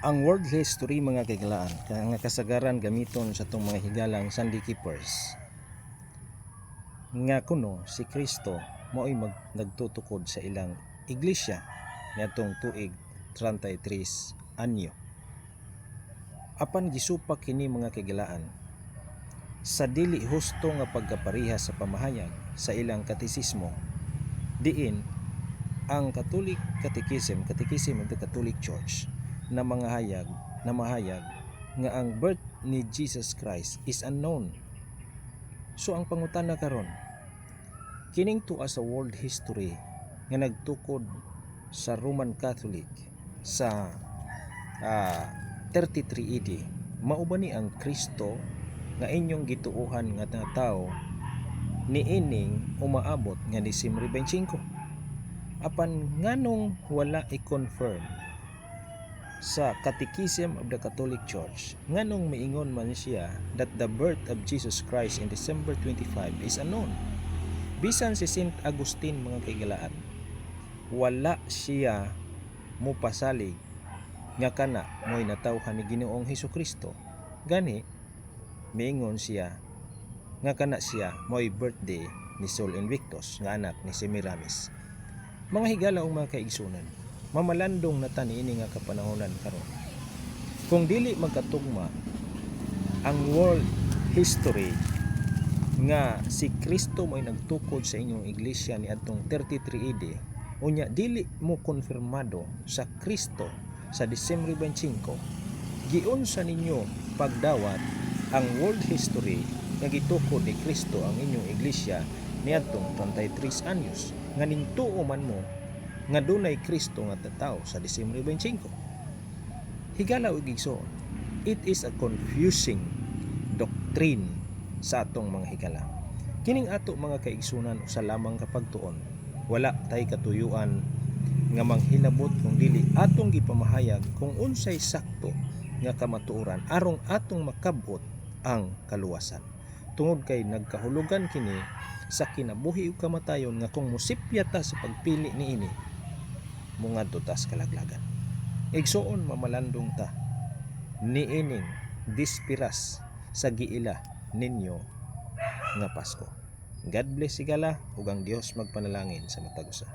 Ang world history mga kaigalaan nga kasagaran gamiton sa tong mga higalang Sunday keepers nga kuno si Kristo mao'y nagtutukod sa ilang iglesia niadtong tuig 33 anyo. Apan gisupak kini mga kaigalaan sa dili husto nga pagkapareha sa pamahayag sa ilang katisismo, diin ang Catholic Catechism of the Catholic Church na mahayag nga ang birth ni Jesus Christ is unknown. So ang pangutana karon, kining tuwa sa world history nga nagtukod sa Roman Catholic sa 33 AD, mao ba ni ang Kristo nga inyong gituohan nga tawo niining umaabot nga Disyembre 25? Apan nganong wala i-confirm sa Catechism of the Catholic Church, nganong miingon man siya that the birth of Jesus Christ in December 25 is unknown? Bisan si Saint Agustin mga kaigalaan, wala siya mupasalig nga kana mo'y natawhan ni Ginoong Hesukristo. Gani miingon siya nga kana siya mo'y birthday ni Sol Invictus nga anak ni Semiramis. Mga higala o mga kaigsunan, mamalandong na taniini nga kapanahonan karon. Kung dili magkatugma ang world history nga si Kristo mo'y nagtukod sa inyong iglesia ni adtong 33 AD, unya dili mo konfirmado sa Kristo sa Disyembre 25, giunsa ninyo pagdawat ang world history nga gitukod ni Kristo ang inyong iglesia niadtong 33 anyos nga nintuo man mo nga dunay Kristo nga tawo sa Disyembre 25? Higala ug igsoon, it is a confusing doctrine sa atong mga higala. Kining ato mga kaigsunan usa lamang kapagtuon, wala tay katuyuan nga manghilabot kung dili atong gipamahayag kung unsay sakto nga kamatuoran arong atong makabot ang kaluwasan. Tungod kay nagkahulugan kini sa kinabuhi ug kamatayon nga kung musipya ta sa pagpili niini, mungadto ta sa kalaglagan. Igsoon mamalandong ta niining dispiras sa giila ninyo nga Pasko. God bless sigala ug ang Dios magpanalangin sa matag usa.